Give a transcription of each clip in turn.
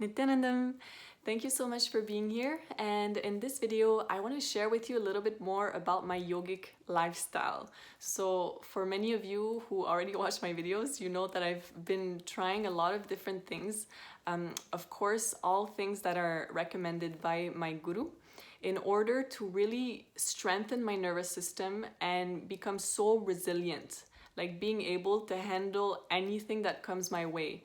Nithyanandam, thank you so much for being here. And in this video, I want to share with you a little bit more about my yogic lifestyle. So for many of you who already watch my videos, you know that I've been trying a lot of different things. Of course, all things that are recommended by my guru in order to really strengthen my nervous system and become so resilient, like being able to handle anything that comes my way.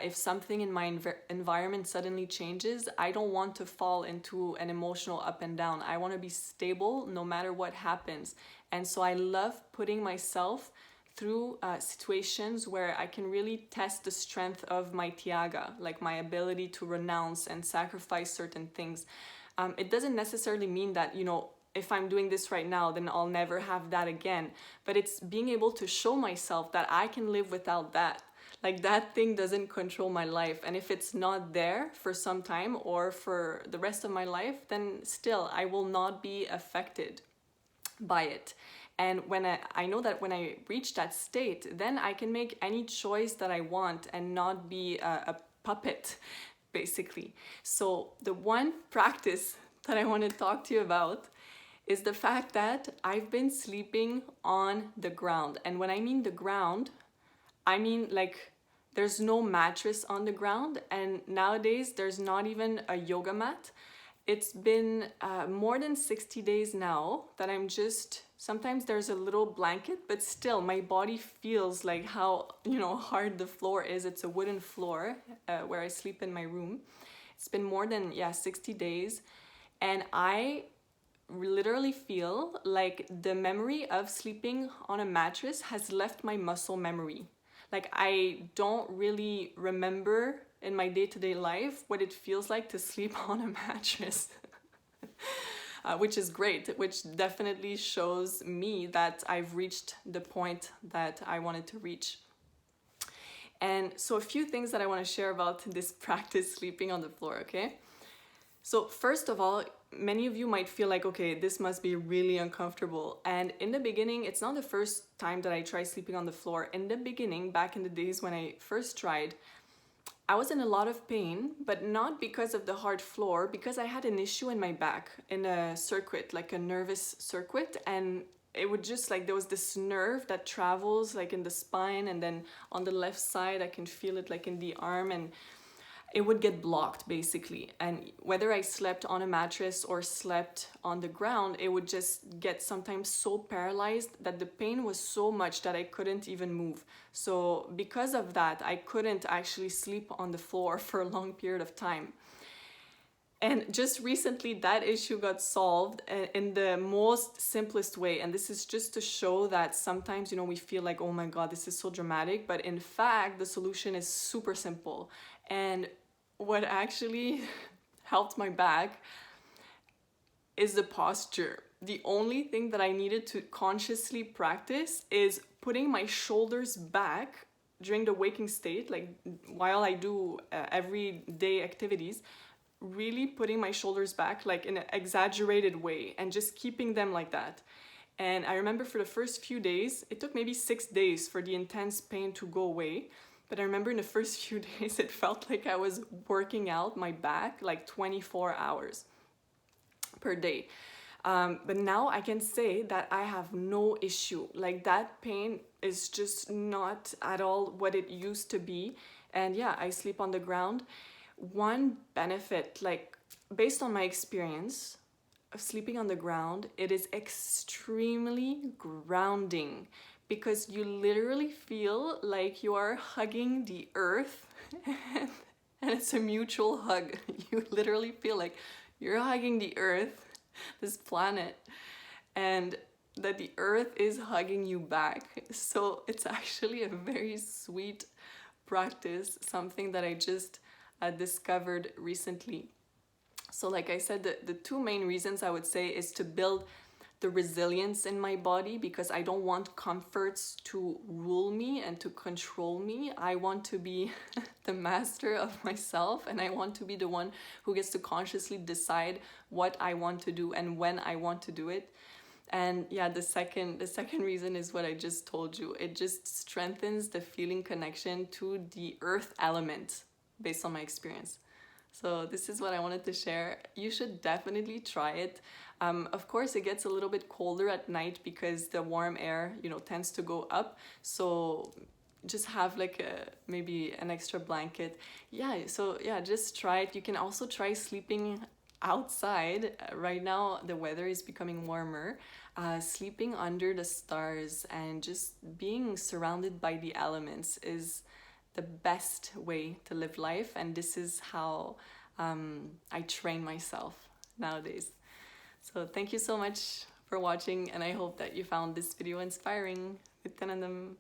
If something in my environment suddenly changes, I don't want to fall into an emotional up and down. I want to be stable no matter what happens. And so I love putting myself through situations where I can really test the strength of my tiaga, like my ability to renounce and sacrifice certain things. It doesn't necessarily mean that, if I'm doing this right now, then I'll never have that again. But it's being able to show myself that I can live without that. Like that thing doesn't control my life. And if it's not there for some time or for the rest of my life, then still I will not be affected by it. And when I know that when I reach that state, then I can make any choice that I want and not be a puppet, basically. So the one practice that I want to talk to you about is the fact that I've been sleeping on the ground. And when I mean the ground, I mean like there's no mattress on the ground, and nowadays there's not even a yoga mat. It's been more than 60 days now that I'm just, sometimes there's a little blanket, but still my body feels like how, hard the floor is. It's a wooden floor where I sleep in my room. It's been more than, 60 days. And I literally feel like the memory of sleeping on a mattress has left my muscle memory. Like I don't really remember in my day-to-day life what it feels like to sleep on a mattress. Which is great, which definitely shows me that I've reached the point that I wanted to reach. And so a few things that I want to share about this practice sleeping on the floor, okay? So first of all, many of you might feel like, okay, this must be really uncomfortable. And in the beginning, it's not the first time that I tried sleeping on the floor. In the beginning, back in the days when I first tried, I was in a lot of pain, but not because of the hard floor, because I had an issue in my back, in a circuit, like a nervous circuit. And it would just like, there was this nerve that travels like in the spine, and then on the left side, I can feel it like in the arm, and it would get blocked basically. And whether I slept on a mattress or slept on the ground, it would just get sometimes so paralyzed that the pain was so much that I couldn't even move. So because of that, I couldn't actually sleep on the floor for a long period of time. And just recently that issue got solved in the most simplest way. And this is just to show that sometimes, we feel like, oh my God, this is so dramatic. But in fact, the solution is super simple. And what actually helped my back is the posture. The only thing that I needed to consciously practice is putting my shoulders back during the waking state, like while I do everyday activities, really putting my shoulders back like in an exaggerated way and just keeping them like that. And I remember for the first few days, it took maybe 6 days for the intense pain to go away. But I remember in the first few days, it felt like I was working out my back like 24 hours per day. But now I can say that I have no issue. Like that pain is just not at all what it used to be. And yeah, I sleep on the ground. One benefit, like based on my experience of sleeping on the ground, it is extremely grounding, because you literally feel like you are hugging the earth and it's a mutual hug. You literally feel like you're hugging the earth, this planet, and that the earth is hugging you back. So it's actually a very sweet practice, something that I just discovered recently. So like I said, the two main reasons I would say is to build the resilience in my body, because I don't want comforts to rule me and to control me. I want to be the master of myself, and I want to be the one who gets to consciously decide what I want to do and when I want to do it. And yeah, the second reason is what I just told you. It just strengthens the feeling connection to the earth element based on my experience. So this is what I wanted to share. You should definitely try it. Of course, it gets a little bit colder at night because the warm air, you know, tends to go up. So just have like maybe an extra blanket. Yeah, so yeah, just try it. You can also try sleeping outside. Right now the weather is becoming warmer. Sleeping under the stars and just being surrounded by the elements is the best way to live life, and this is how I train myself nowadays. So thank you so much for watching, and I hope that you found this video inspiring. Nithyanandam.